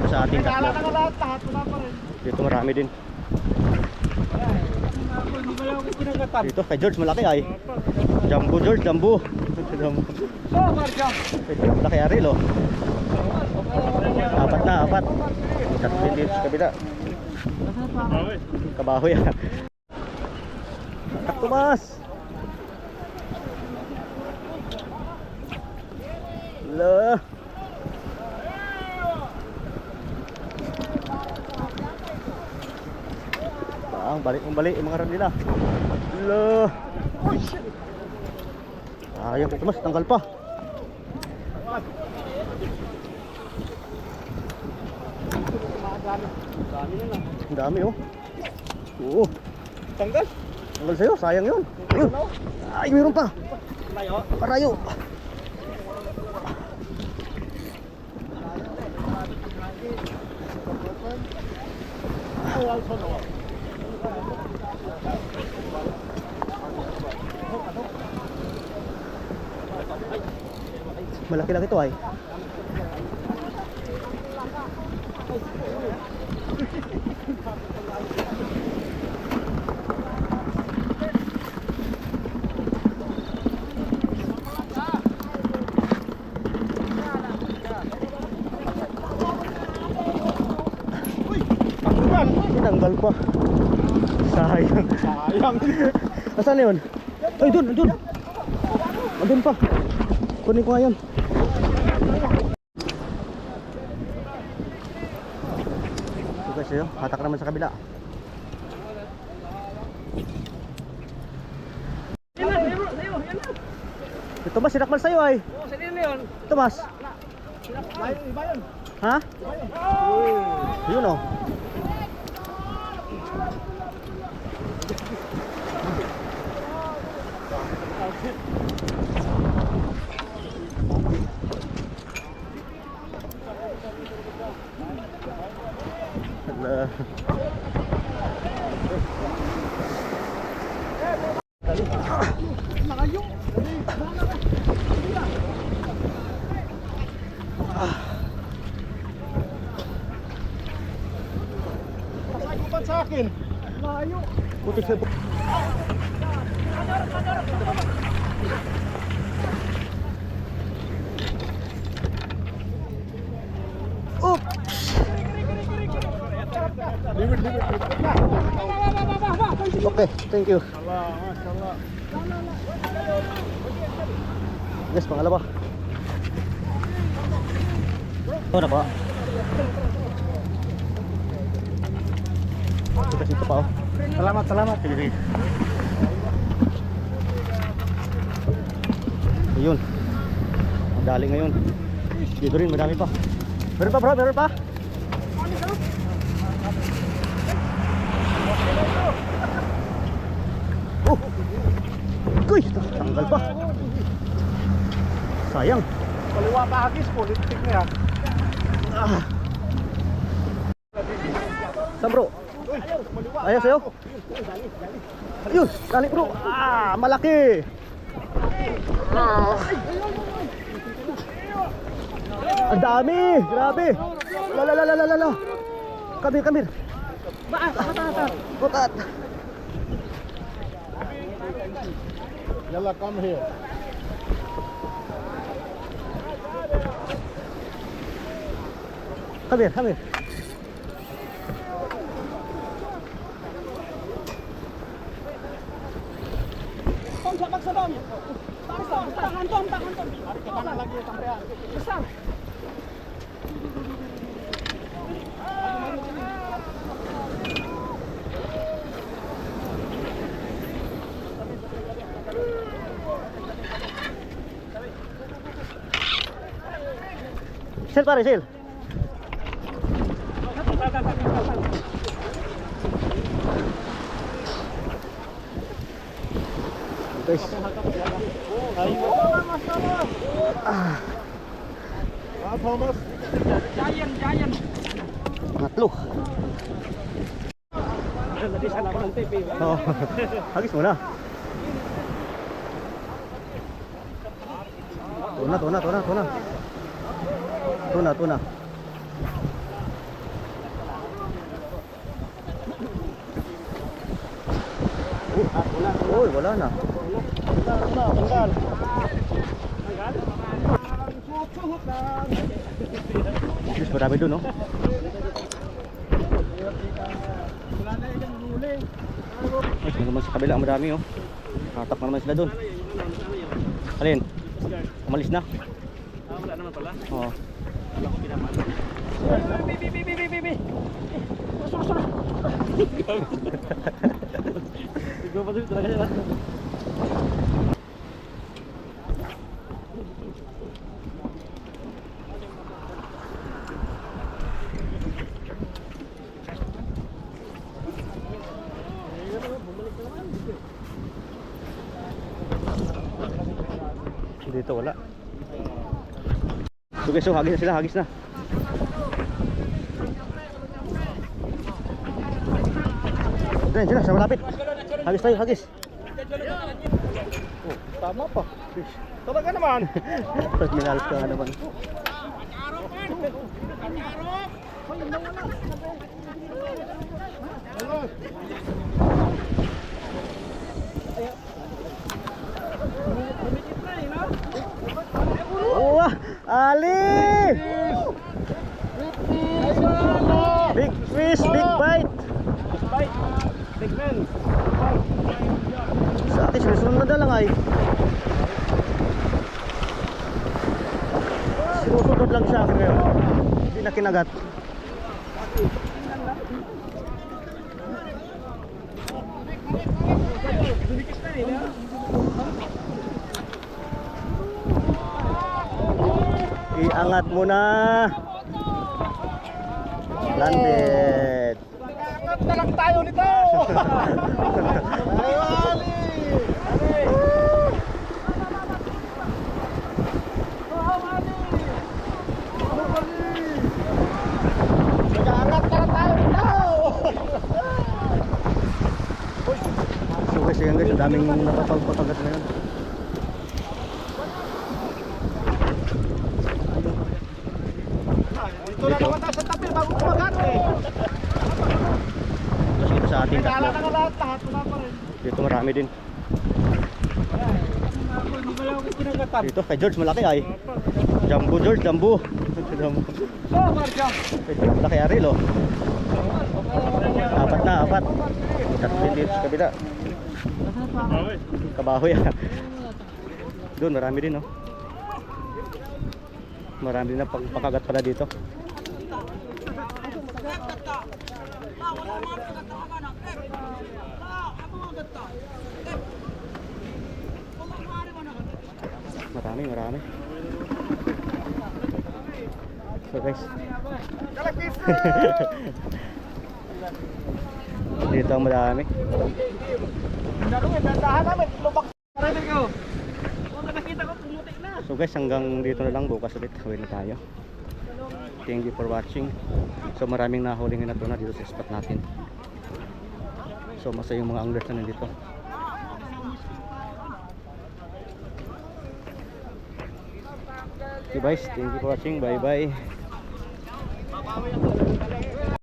sa ating tatlo. Dito marami din. Dito kay George malaki ay. Jumbo George, jumbo. Laki Ariel oh. Apat na, apat. Tatlo dito sa kabila. Kabahoy ah. Tak Tomas. Lah. Balik yung mga ram nila. Lah. Ayun, Tomas, tanggal pa. Ang dami oh. Oo. Tanggal sa'yo, sayang yun. Ay, mayroon pa. Parayo. Malaki-laki ito ay. Tinanggal pa. Sayang. Asan yun? Ay, dun. Andun pa. Kunin ko ngayon. Ito guys yun. Hatak naman sa kabila. Ito Mas, sinakmal sa'yo ay. Ito Mas. Iba yun. Ha? Yun o. Pasagupan sa akin. Layo. Putik sa Okay, thank you. Yes, pangalawa. Oh, na ba? Ito pa oh. Salamat. Sige. Ayun. Ang dali ngayon. Dito rin, madami pa. Meron pa bro, meron pa. Uy, tanggal pa. Sayang. Kaliwa pa hagis po, litik na yan. Saan bro? Ayaw sa'yo? Ayun, dali bro. Malaki. Ang dami, grabe. Lala. Kamir. Butat. Yalla, come here. Kamir. Tahan lagi sampean. Besar. Sil pare, sil. Guys. Thomas. Giant. Pangatlo. Nabisan ako ng TV. Oh. Hagis muna. Tuna. Uy, wala na. Tanggal. Yes, marami dun, no? Wala na yung huli. Ay, sino naman sa kabila, ang marami, oh. Tatak na naman sila dun. Alin? Umalis na? Wala naman pala. Oo. Wala ko pinaman. Bibi. Ikaw pa talaga siya. Dito wala. So guys, so hagis na sila, hagis na. Diyan, diyan, sa malapit. Hagis tayo, hagis. Oh, tama pa. Talaga naman. Tapos minalas ka nga naman. Wah, Ali! Big fish, big bite. Big man. Sa akin, sinusunod na lang ay. Sinusunod lang siya akin ngayon. Hindi na kinagat. Iangat mo na. Landed. Angat na lang tayo nito. Tayo, Ali. Nag-aangat na lang tayo nito. So guys, yan guys, ang daming napapagpatagat na yun. Dito na naman tayo sa tabi bago kumagat eh. Tapos dito sa ating Nagkala tatlo. na nga lahat. Wala pa rin. Dito marami din. Wala ko pinagatan. Dito kay George malaki ay. Jumbo George, jumbo. Jumbo. So, Marja. Laki Aril oh. Apat na, apat. Tatlo din dito sa kabila. Kabahoy ah. Doon marami din oh. Marami din na pagpakagat pala dito. Marami. So guys, dito ang madami. Dandahan namin. Lubak. Parinig ko. Kung nakita ko, pumutik na. So guys, hanggang dito na lang, bukas ulit uwi na tayo. Thank you for watching. So maraming nahuling na tuna dito sa spot natin. So masaya yung mga anglers na nandito. Okay guys, thank you for watching. Bye bye.